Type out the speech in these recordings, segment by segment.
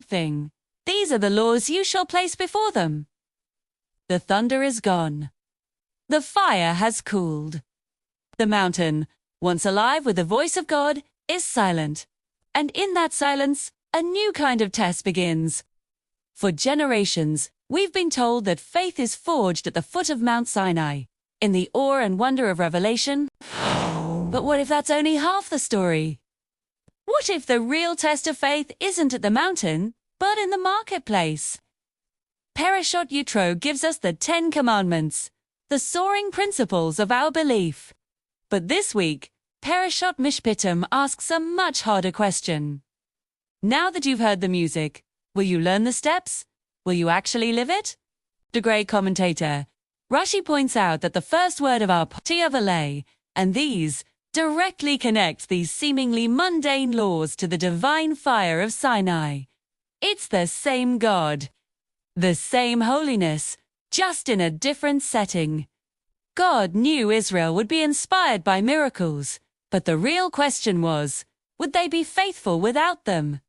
thing. These are the laws you shall place before them. The thunder is gone. The fire has cooled. The mountain, once alive with the voice of God, is silent. And in that silence, a new kind of test begins. For generations, we've been told that faith is forged at the foot of Mount Sinai, in the awe and wonder of revelation. But what if that's only half the story? What if the real test of faith isn't at the mountain, but in the marketplace? Parashat Yitro gives us the 10 Commandments, the soaring principles of our belief. But this week, Parashat Mishpatim asks a much harder question. Now that you've heard the music, will you learn the steps? Will you actually live it? The great commentator, Rashi points out that the first word of our Tiavaleh, and these, directly connect these seemingly mundane laws to the divine fire of Sinai. It's the same God. The same holiness, just in a different setting. God knew Israel would be inspired by miracles, but the real question was, would they be faithful without them?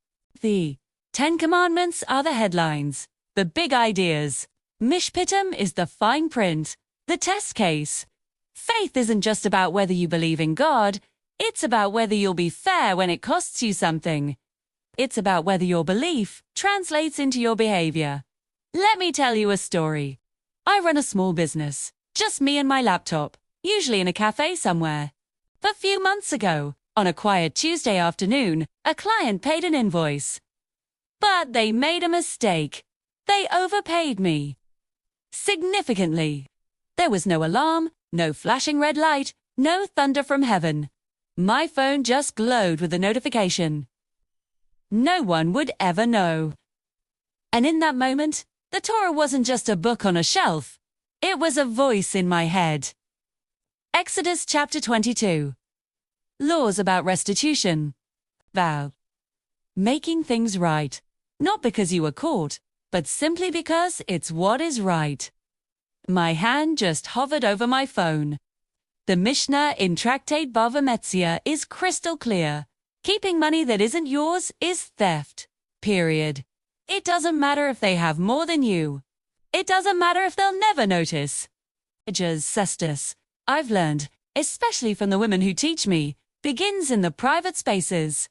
The 10 Commandments are the headlines, the big ideas. Mishpatim is the fine print, the test case. Faith isn't just about whether you believe in God, it's about whether you'll be fair when it costs you something. It's about whether your belief translates into your behavior. Let me tell you a story. I run a small business, just me and my laptop, usually in a cafe somewhere. A few months ago, on a quiet Tuesday afternoon, a client paid an invoice. But they made a mistake. They overpaid me. Significantly. There was no alarm, no flashing red light, no thunder from heaven. My phone just glowed with the notification. No one would ever know. And in that moment, the Torah wasn't just a book on a shelf. It was a voice in my head. Exodus chapter 22. Laws about restitution. Vow. Making things right. Not because you were caught, but simply because it's what is right. My hand just hovered over my phone. The Mishnah in Tractate Bava Metzia is crystal clear. Keeping money that isn't yours is theft. Period. It doesn't matter if they have more than you. It doesn't matter if they'll never notice. Cestus, I've learned, especially from the women who teach me, begins in the private spaces.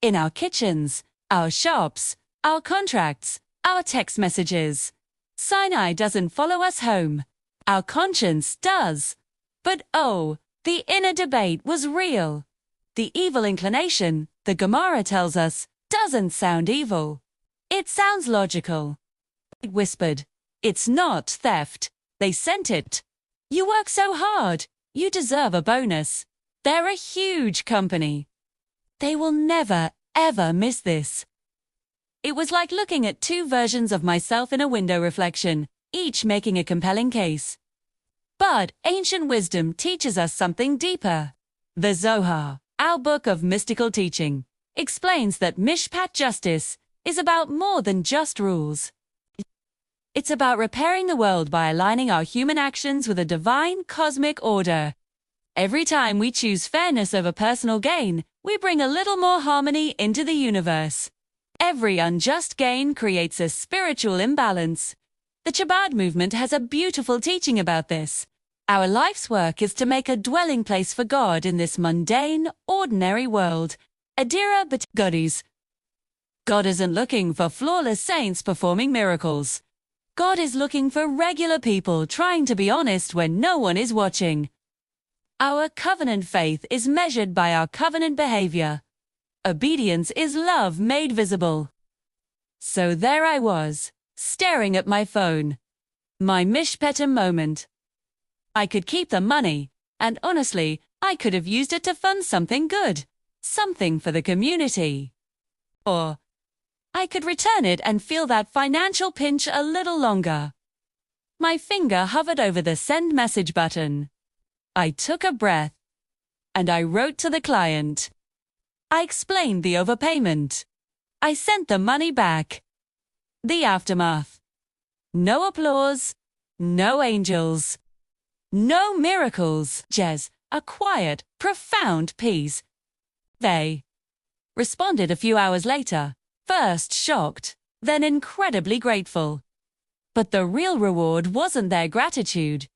In our kitchens, our shops, our contracts, our text messages. Sinai doesn't follow us home. Our conscience does. But oh, the inner debate was real. The evil inclination, the Gemara tells us, doesn't sound evil. It sounds logical. It whispered, it's not theft. They sent it. You work so hard. You deserve a bonus. They're a huge company. They will never, ever miss this. It was like looking at two versions of myself in a window reflection, each making a compelling case. But ancient wisdom teaches us something deeper. The Zohar, our book of mystical teaching, explains that mishpat justice is about more than just rules. It's about repairing the world by aligning our human actions with a divine cosmic order. Every time we choose fairness over personal gain, we bring a little more harmony into the universe. Every unjust gain creates a spiritual imbalance. The Chabad movement has a beautiful teaching about this. Our life's work is to make a dwelling place for God in this mundane, ordinary world. Adira but Godis. God isn't looking for flawless saints performing miracles. God is looking for regular people trying to be honest when no one is watching. Our covenant faith is measured by our covenant behavior. Obedience is love made visible. So there I was, staring at my phone. My mishpatim moment. I could keep the money, and honestly, I could have used it to fund something good, something for the community. Or I could return it and feel that financial pinch a little longer. My finger hovered over the send message button. I took a breath, and I wrote to the client. I explained the overpayment. I sent the money back. The aftermath. No applause, no angels, no miracles, just a quiet, profound peace. They responded a few hours later. First shocked, then incredibly grateful. But the real reward wasn't their gratitude.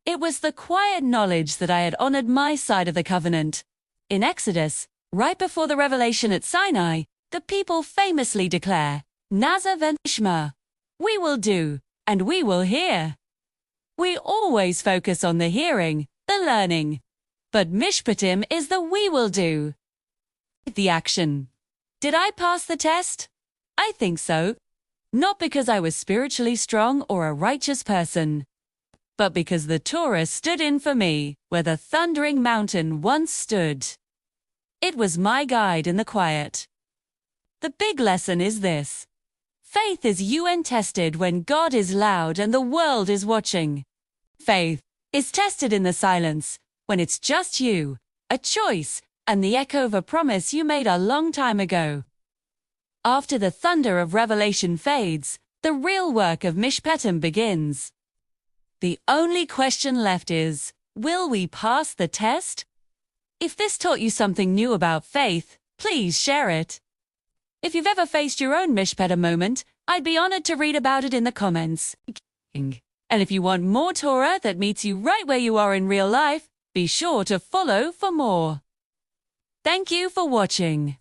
It was the quiet knowledge that I had honored my side of the covenant. In Exodus, right before the revelation at Sinai, the people famously declare, Nazav and Ishma, we will do, and we will hear. We always focus on the hearing, the learning. But Mishpatim is the we will do. The action. Did I pass the test? I think so. Not because I was spiritually strong or a righteous person, but because the Torah stood in for me where the thundering mountain once stood. It was my guide in the quiet. The big lesson is this. Faith is UN-tested when God is loud and the world is watching. Faith is tested in the silence, when it's just you, a choice, and the echo of a promise you made a long time ago. After the thunder of revelation fades, the real work of Mishpatim begins. The only question left is, will we pass the test? If this taught you something new about faith, please share it. If you've ever faced your own Mishpatim moment, I'd be honored to read about it in the comments. And if you want more Torah that meets you right where you are in real life, be sure to follow for more. Thank you for watching.